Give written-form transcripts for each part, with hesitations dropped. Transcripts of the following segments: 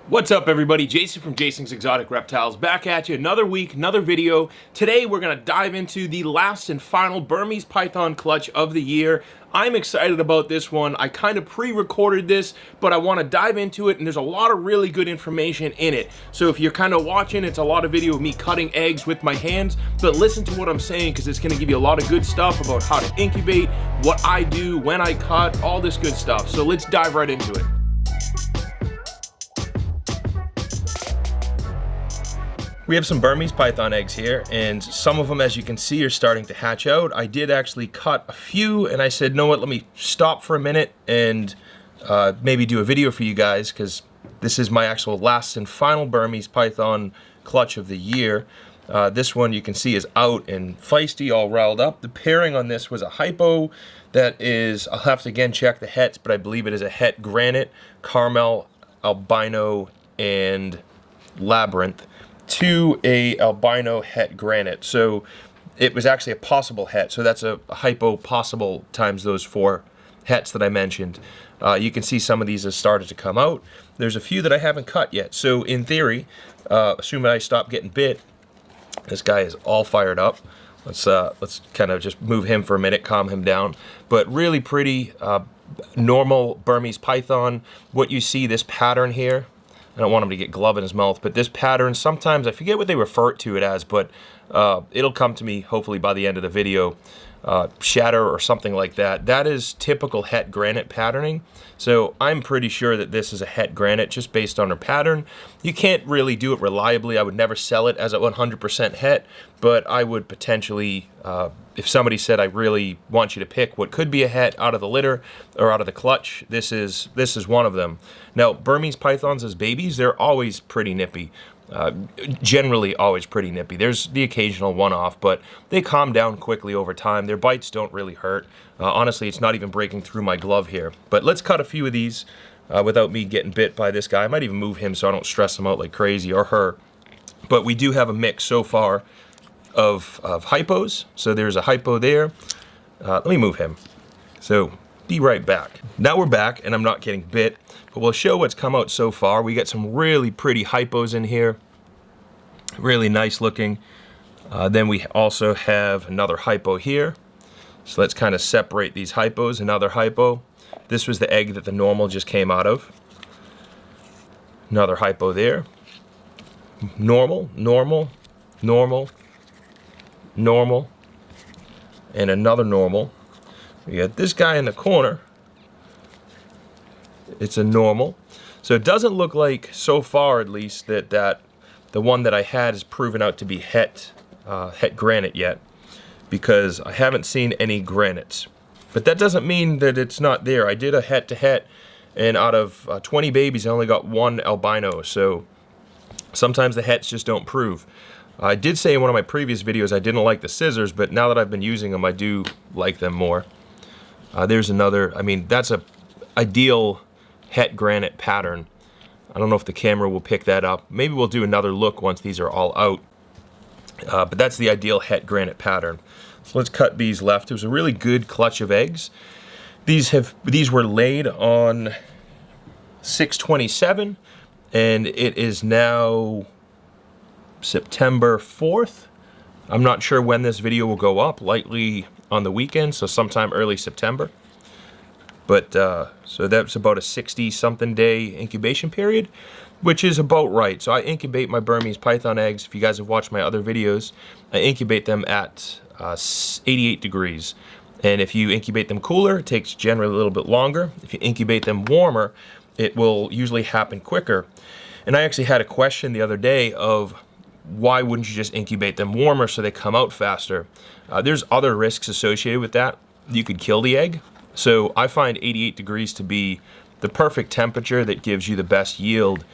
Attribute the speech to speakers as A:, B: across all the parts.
A: What's up, everybody? Jason from Jason's Exotic Reptiles back at you. Another week, another video. Today we're going to dive into the last and final Burmese python clutch of the year. I'm excited about this one. I kind of pre-recorded this, but I want to dive into it, and there's a lot of really good information in it. So if you're kind of watching, it's a lot of video of me cutting eggs with my hands, but listen to what I'm saying because it's going to give you a lot of good stuff about how to incubate, what I do, when I cut, all this good stuff. So let's dive right into it. We have some Burmese python eggs here, and some of them, as you can see, are starting to hatch out. I did actually cut a few, and I said, know what, let me stop for a minute and maybe do a video for you guys, because this is my actual last and final Burmese python clutch of the year. This one you can see is out and feisty, all riled up. The pairing on this was a Hypo that is, I'll have to again check the hets, but I believe it is a Het Granite, Carmel, Albino, and Labyrinth, to a albino Het Granite. So it was actually a possible het, so that's a Hypo possible times those 4 hets that I mentioned. You can see some of these have started to come out. There's a few that I haven't cut yet. So in theory, assuming I stop getting bit, this guy is all fired up. Let's kind of just move him for a minute, calm him down. But really pretty normal Burmese python. What you see, this pattern here, I don't want him to get glove in his mouth, but this pattern, sometimes, I forget what they refer to it as, but it'll come to me hopefully by the end of the video, shatter or something like that. That is typical Het Granite patterning. So I'm pretty sure that this is a Het Granite just based on her pattern. You can't really do it reliably. I would never sell it as a 100% het, but I would potentially, if somebody said, I really want you to pick what could be a het out of the litter or out of the clutch, this is one of them. Now, Burmese pythons as babies, they're always pretty nippy. Generally always pretty nippy. There's the occasional one-off, but they calm down quickly over time. Their bites don't really hurt. Honestly, it's not even breaking through my glove here. But let's cut a few of these without me getting bit by this guy. I might even move him so I don't stress him out like crazy, or her. But we do have a mix so far of Hypos. So there's a Hypo there. Let me move him. So be right back. Now we're back, and I'm not getting bit. But we'll show what's come out so far. We got some really pretty Hypos in here. Really nice looking. Then we also have another Hypo here. So let's kind of separate these Hypos. Another Hypo. This was the egg that the normal just came out of. Another Hypo there. Normal, normal, normal, normal, and another normal. We got this guy in the corner. It's a normal. So it doesn't look like, so far at least, that the one that I had is proven out to be Het Granite yet, because I haven't seen any granites. But that doesn't mean that it's not there. I did a het to het, and out of 20 babies, I only got 1 albino. So sometimes the hets just don't prove. I did say in one of my previous videos I didn't like the scissors, but now that I've been using them, I do like them more. There's another. I mean, that's a ideal Het Granite pattern. I don't know if the camera will pick that up. Maybe we'll do another look once these are all out. But that's the ideal Het Granite pattern. So let's cut these left. It was a really good clutch of eggs. These were laid on 6/27, and it is now September 4th. I'm not sure when this video will go up, likely on the weekend, so sometime early September. But, so that's about a 60-something day incubation period, which is about right. So I incubate my Burmese python eggs. If you guys have watched my other videos, I incubate them at 88 degrees. And if you incubate them cooler, it takes generally a little bit longer. If you incubate them warmer, it will usually happen quicker. And I actually had a question the other day of, why wouldn't you just incubate them warmer so they come out faster? There's other risks associated with that. You could kill the egg. So I find 88 degrees to be the perfect temperature that gives you the best yield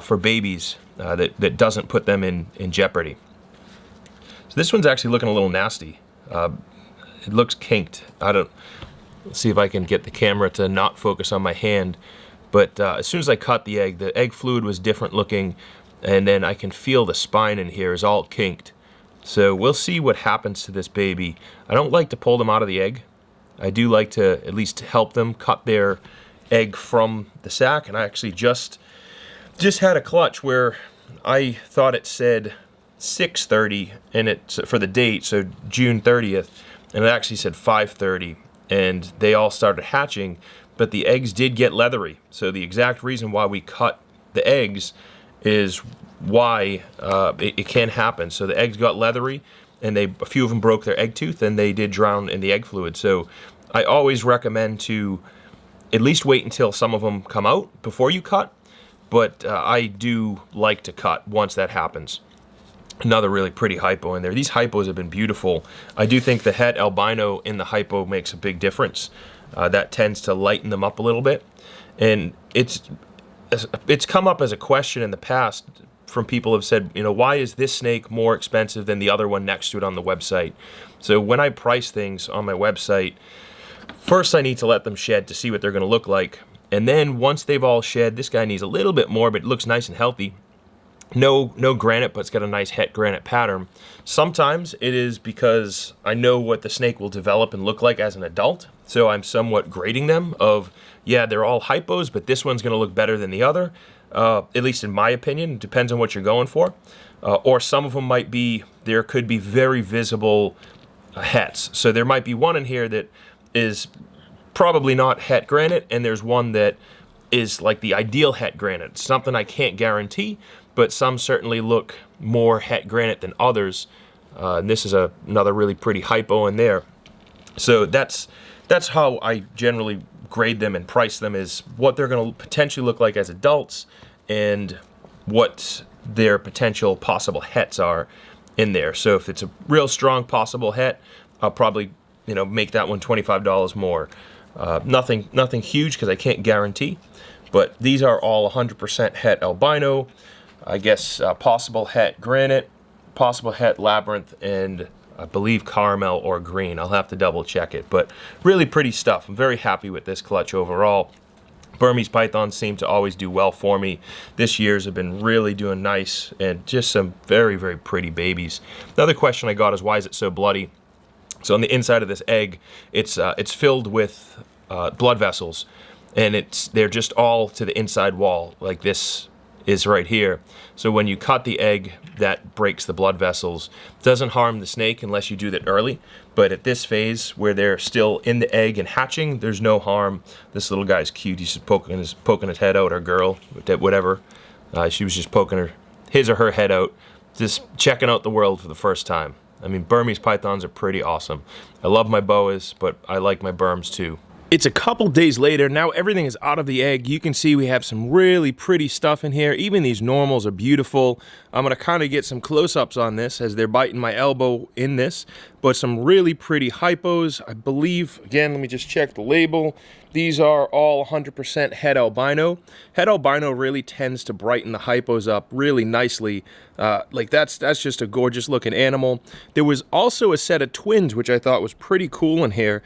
A: for babies, that doesn't put them in jeopardy. So this one's actually looking a little nasty. It looks kinked. Let's see if I can get the camera to not focus on my hand. But as soon as I cut the egg fluid was different looking, and then I can feel the spine in here is all kinked. So we'll see what happens to this baby. I don't like to pull them out of the egg. I do like to at least help them cut their egg from the sac, and I actually just just had a clutch where I thought it said 6:30 and it's for the date, so June 30th, and it actually said 5:30, and they all started hatching, but the eggs did get leathery. So the exact reason why we cut the eggs is why it can happen. So the eggs got leathery, and a few of them broke their egg tooth, and they did drown in the egg fluid. So I always recommend to at least wait until some of them come out before you cut, but I do like to cut once that happens. Another really pretty hypo in there. These hypos have been beautiful. I do think the het albino in the hypo makes a big difference. That tends to lighten them up a little bit. And it's come up as a question in the past from people who have said, you know, why is this snake more expensive than the other one next to it on the website? So when I price things on my website, first I need to let them shed to see what they're going to look like. And then once they've all shed, this guy needs a little bit more, but it looks nice and healthy. No granite, but it's got a nice het granite pattern. Sometimes it is because I know what the snake will develop and look like as an adult, so I'm somewhat grading them of, yeah, they're all hypos, but this one's going to look better than the other, at least in my opinion. It depends on what you're going for. Or some of them might be, there could be very visible hets. So there might be one in here that is probably not het granite, and there's one that is like the ideal het granite. Something I can't guarantee, but some certainly look more het granite than others. And this is another really pretty hypo in there. So that's how I generally grade them and price them, is what they're going to potentially look like as adults and what their potential possible hets are in there. So if it's a real strong possible het, I'll probably, you know, make that one $25 more. Nothing huge because I can't guarantee, but these are all 100% het albino. I guess possible het granite, possible het labyrinth, and I believe Carmel or green. I'll have to double check it, but really pretty stuff. I'm very happy with this clutch overall. Burmese pythons seem to always do well for me. This year's have been really doing nice, and just some very, very pretty babies. Another question I got is, why is it so bloody? So on the inside of this egg, it's filled with blood vessels, and they're just all to the inside wall, like this is right here. So when you cut the egg, that breaks the blood vessels. Doesn't harm the snake unless you do that early, but at this phase where they're still in the egg and hatching, there's no harm. This little guy's cute. He's just poking his head out, or girl, whatever. She was just poking his or her head out, just checking out the world for the first time. I mean, Burmese pythons are pretty awesome. I love my boas, but I like my Burms too. It's a couple days later. Now everything is out of the egg. You can see we have some really pretty stuff in here. Even these normals are beautiful. I'm going to kind of get some close-ups on this as they're biting my elbow in this. But some really pretty hypos. I believe, again, let me just check the label. These are all 100% het albino. Het albino really tends to brighten the hypos up really nicely. Like that's just a gorgeous looking animal. There was also a set of twins, which I thought was pretty cool in here.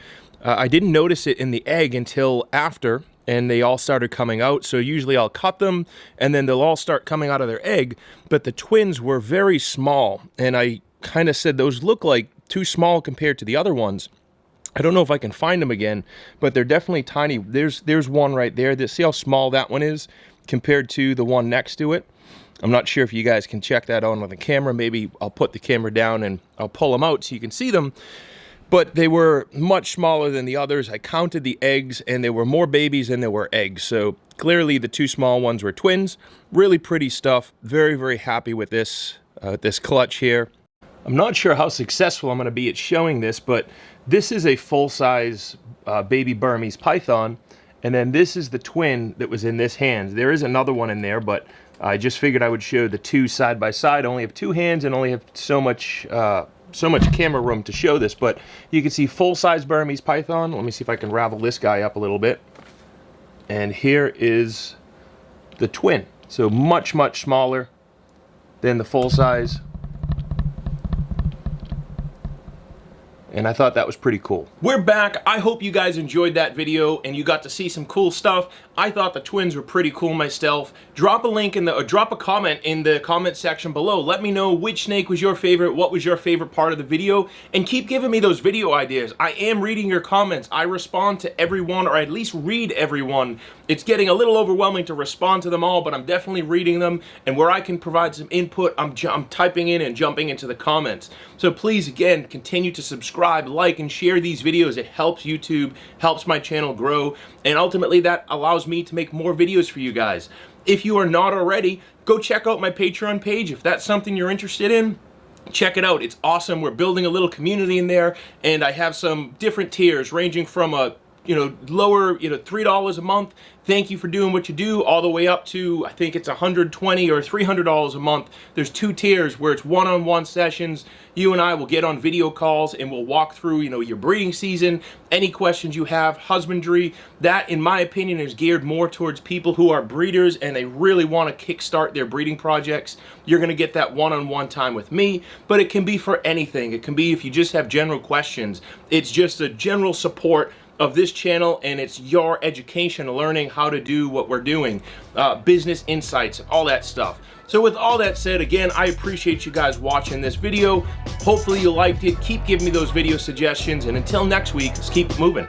A: I didn't notice it in the egg until after, and they all started coming out. So usually I'll cut them, and then they'll all start coming out of their egg. But the twins were very small, and I kind of said those look like too small compared to the other ones. I don't know if I can find them again, but they're definitely tiny. There's one right there. See how small that one is compared to the one next to it? I'm not sure if you guys can check that on with the camera. Maybe I'll put the camera down and I'll pull them out so you can see them. But they were much smaller than the others. I counted the eggs, and there were more babies than there were eggs. So clearly the two small ones were twins. Really pretty stuff. Very, very happy with this clutch here. I'm not sure how successful I'm going to be at showing this, but this is a full-size baby Burmese python. And then this is the twin that was in this hand. There is another one in there, but I just figured I would show the two side by side. I only have two hands and only have so much camera room to show this, but you can see full-size Burmese python. Let me see if I can ravel this guy up a little bit. And here is the twin. So much, much smaller than the full-size. and I thought that was pretty cool. We're back. I hope you guys enjoyed that video and you got to see some cool stuff. I thought the twins were pretty cool myself. Drop a link in the, or drop a comment in the comment section below. Let me know which snake was your favorite, what was your favorite part of the video, and keep giving me those video ideas. I am reading your comments. I respond to everyone, or at least read everyone. It's getting a little overwhelming to respond to them all, but I'm definitely reading them, and where I can provide some input, I'm typing in and jumping into the comments. So please, again, continue to subscribe, like, and share these videos. It helps YouTube, helps my channel grow, and ultimately that allows me to make more videos for you guys. If you are not already, go check out my Patreon page. If that's something you're interested in, check it out. It's awesome. We're building a little community in there, and I have some different tiers ranging from a lower, $3 a month, thank you for doing what you do, all the way up to, I think it's $120 or $300 a month. There's 2 tiers where it's one-on-one sessions. You and I will get on video calls and we'll walk through, your breeding season, any questions you have, husbandry. That, in my opinion, is geared more towards people who are breeders and they really want to kickstart their breeding projects. You're going to get that one-on-one time with me, but it can be for anything. It can be if you just have general questions. It's just a general support of this channel, and it's your education, learning how to do what we're doing, business insights, all that stuff. So with all that said, again, I appreciate you guys watching this video. Hopefully you liked it. Keep giving me those video suggestions, and until next week, let's keep it moving.